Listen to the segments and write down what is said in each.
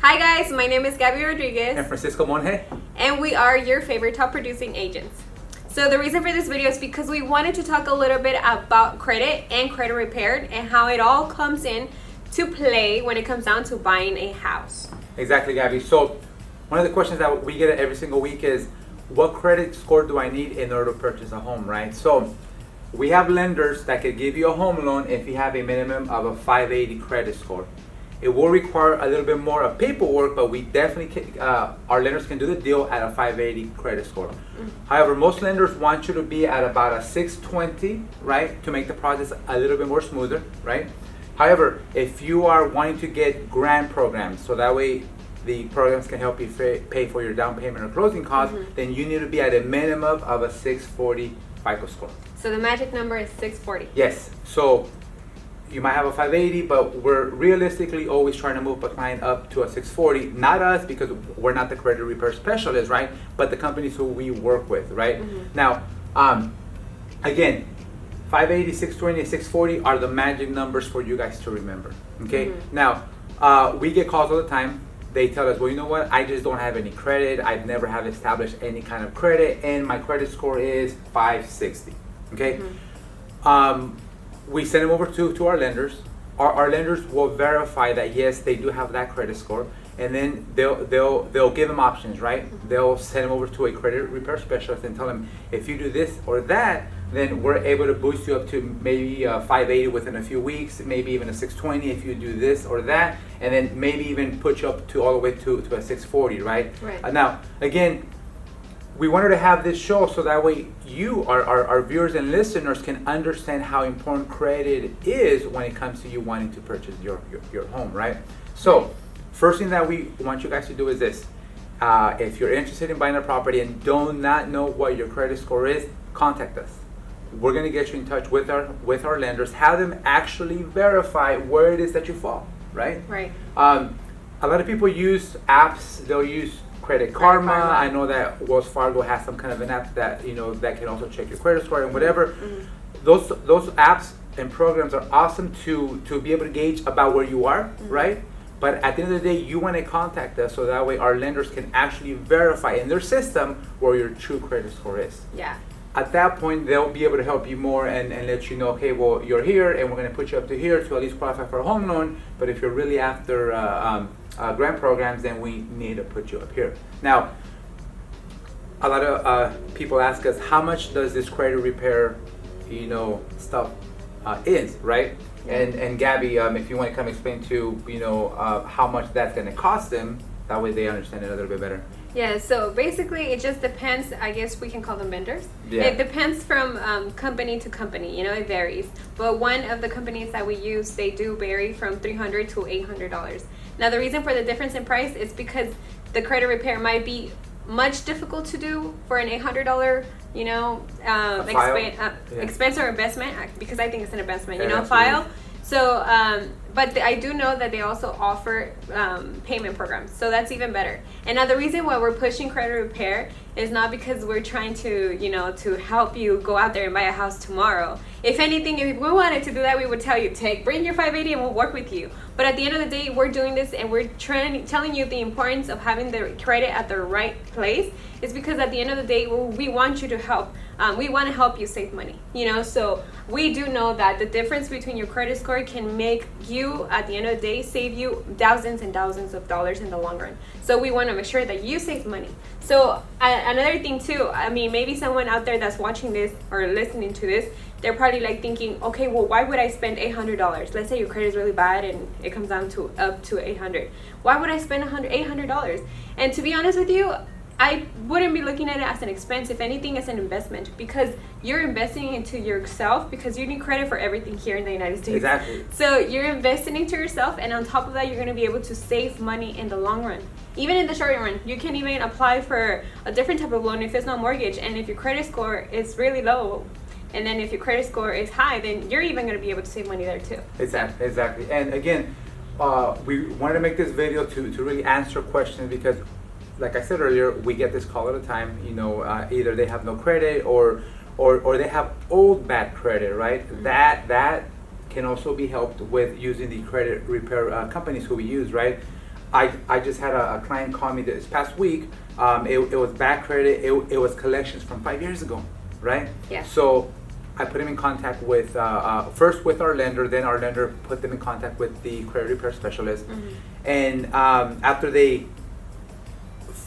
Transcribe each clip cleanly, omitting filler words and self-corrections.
Hi guys, my name is Gabby Rodriguez. And Francisco Monge. And we are your favorite top producing agents. So the reason for this video is because we wanted to talk a little bit about credit and credit repair and how it all comes in to play when it comes down to buying a house. Exactly, Gabby. So one of the questions that we get every single week is, what credit score do I need in order to purchase a home, right? So we have lenders that could give you a home loan if you have a minimum of a 580 credit score. It will require a little bit more of paperwork, but we definitely can, our lenders can do the deal at a 580 credit score. However, most lenders want you to be at about a 620, right, to make the process a little bit more smoother, right? However, if you are wanting to get grant programs, so that way the programs can help you pay for your down payment or closing costs, then you need to be at a minimum of a 640 FICO score. So the magic number is 640. Yes. So you might have a 580, but we're realistically always trying to move a client up to a 640. Not us, because we're not the credit repair specialist, right? But the companies who we work with, right? Now, again, 580, 620, 640 are the magic numbers for you guys to remember, okay? Now, we get calls all the time. They tell us, well, you know what? I just don't have any credit. I've never have established any kind of credit, and my credit score is 560, okay? We send them over to our lenders. Our lenders will verify that yes, they do have that credit score, and then they'll give them options, right? They'll send them over to a credit repair specialist and tell them, if you do this or that, then we're able to boost you up to maybe 580 within a few weeks, maybe even a 620 if you do this or that, and then maybe even put you up to all the way to a 640, right? Right. Now, again, we wanted to have this show so that way you, our viewers and listeners, can understand how important credit is when it comes to you wanting to purchase your home, right? So, first thing that we want you guys to do is this. If you're interested in buying a property and do not know what your credit score is, contact us. We're going to get you in touch with our lenders, have them actually verify where it is that you fall, right? Right. A lot of people use apps. They'll use Credit Karma. I know that Wells Fargo has some kind of an app that that can also check your credit score and whatever. Those apps and programs are awesome to be able to gauge about where you are, right? But at the end of the day, you want to contact us so that way our lenders can actually verify in their system where your true credit score is. Yeah. At that point, they'll be able to help you more and let you know, okay, well, you're here and we're going to put you up to here to at least qualify for a home loan. But if you're really after grant programs, then we need to put you up here. Now, a lot of people ask us, how much does this credit repair, stuff is, right? And Gabby, if you want to come explain to, how much that's going to cost them, that way they understand it a little bit better. Yeah, so basically it just depends. I guess we can call them vendors. Yeah. It depends from company to company, it varies. But one of the companies that we use, they do vary from $300 to $800. Now the reason for the difference in price is because the credit repair might be much difficult to do for an $800, expense or investment, because I think it's an investment, file. So, but I do know that they also offer payment programs, so that's even better. And now the reason why we're pushing credit repair is not because we're trying to, to help you go out there and buy a house tomorrow. If anything, if we wanted to do that, we would tell you, bring your 580 and we'll work with you. But at the end of the day, we're doing this and we're telling you the importance of having the credit at the right place. Is because at the end of the day, we want you to help. We want to help you save money, so we do know that the difference between your credit score can make you, at the end of the day, save you thousands and thousands of dollars in the long run. So we want to make sure that you save money. So another thing too, maybe someone out there that's watching this or listening to this, they're probably like thinking, okay, well, why would I spend $800? Let's say your credit is really bad and it comes down to up to $800. Why would I spend $800? And to be honest with you, I wouldn't be looking at it as an expense, if anything, as an investment, because you're investing into yourself, because you need credit for everything here in the United States. Exactly. So you're investing into yourself, and on top of that, you're going to be able to save money in the long run. Even in the short run, you can even apply for a different type of loan if it's not mortgage, and if your credit score is really low, and then if your credit score is high, then you're even going to be able to save money there too. Exactly. And again, we wanted to make this video to really answer questions because, like I said earlier, we get this call all the time. Either they have no credit or they have old bad credit, right? That can also be helped with using the credit repair companies who we use, right? I just had a client call me this past week. It was bad credit. It was collections from 5 years ago, right? Yeah. So I put him in contact with first with our lender, then our lender put them in contact with the credit repair specialist, and after they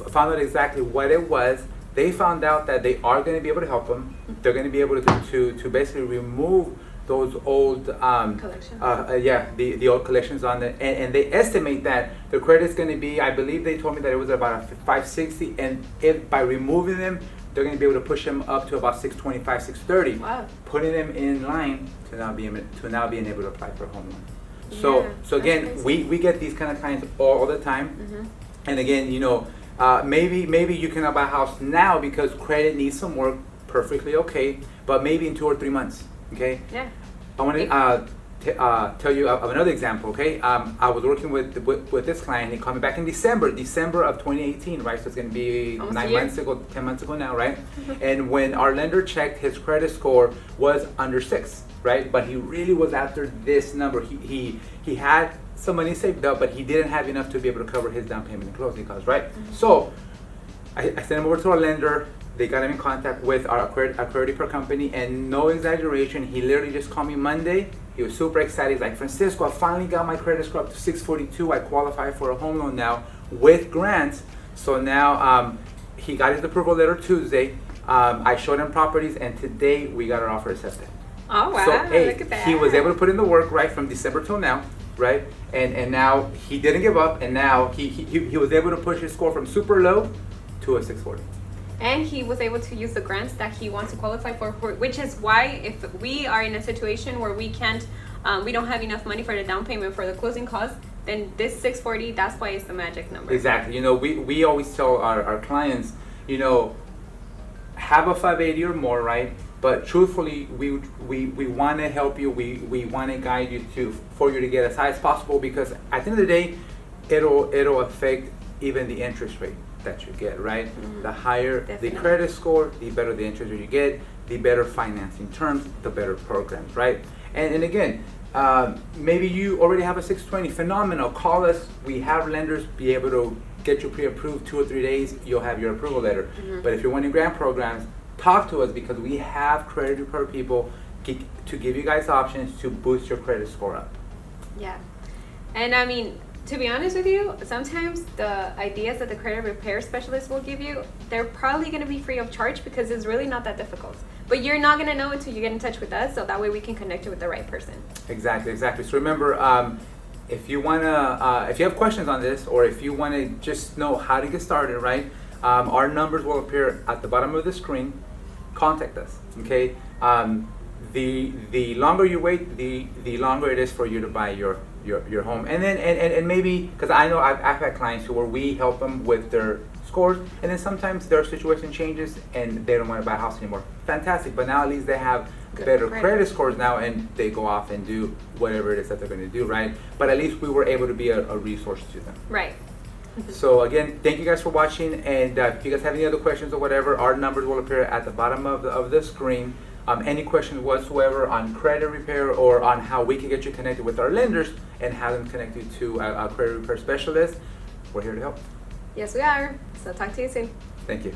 found out exactly what it was, they found out that they are going to be able to help them. They're going to be able to basically remove those old Collections. the old collections on the, and they estimate that the credit's going to be, I believe they told me that it was about a 560, and if by removing them, they're going to be able to push them up to about 625, 630, Wow. putting them in line to now being able to apply for a home loan. Yeah, So again, that's crazy. we get these kind of clients all the time, and again, you know, maybe you can buy a house now because credit needs some work, perfectly okay, but maybe in 2 or 3 months, okay? Yeah. I want to tell you of another example, okay? I was working with this client. He called me back in December of 2018, right? So it's going to be Almost a 9 year. months ago, 10 months ago now, right? And when our lender checked, his credit score was under 6, right? But he really was after this number. He had some money saved up, but he didn't have enough to be able to cover his down payment and closing costs, right? So I sent him over to our lender. They got him in contact with our credit repair company, and no exaggeration, he literally just called me Monday. He was super excited. He's like, Francisco, I finally got my credit score up to 642. I qualify for a home loan now with grants. So now he got his approval letter Tuesday. I showed him properties, and today we got our offer accepted. Oh wow! So hey, Look at that. he was able to put in the work right from December till now, right? And now he didn't give up, and now he was able to push his score from super low to a 640. And he was able to use the grants that he wants to qualify for, which is why if we are in a situation where we can't, we don't have enough money for the down payment for the closing costs, then this 640, that's why it's the magic number. Exactly. You know, we always tell our clients, you know, have a 580 or more, right? But truthfully, we want to help you. We want to guide you for you to get as high as possible, because at the end of the day, it'll affect even the interest rate that you get, right? The higher Definitely. the credit score, the better the interest rate you get, the better financing terms, the better programs, right? And again, maybe you already have a 620, phenomenal. Call us. We have lenders be able to get you pre-approved 2 or 3 days. You'll have your approval letter. But if you're wanting grant programs, talk to us, because we have credit repair people to give you guys options to boost your credit score up. Yeah. And I mean, to be honest with you, sometimes the ideas that the credit repair specialist will give you, they're probably going to be free of charge because it's really not that difficult. But you're not going to know until you get in touch with us, so that way we can connect you with the right person. Exactly. So remember, if you wanna, if you have questions on this, or if you wanna just know how to get started, right? Our numbers will appear at the bottom of the screen. Contact us. Okay. The longer you wait, the longer it is for you to buy your home. And then and maybe, because I know I've had clients where we help them with their scores, and then sometimes their situation changes and they don't want to buy a house anymore. Fantastic, but now at least they have Good better credit. credit scores now, and they go off and do whatever it is that they're going to do, right? But at least we were able to be a resource to them. Right. So again, thank you guys for watching, and if you guys have any other questions or whatever, our numbers will appear at the bottom of the screen. Any questions whatsoever on credit repair or on how we can get you connected with our lenders and have them connect you to a credit repair specialist, we're here to help. Yes, we are. So talk to you soon. Thank you.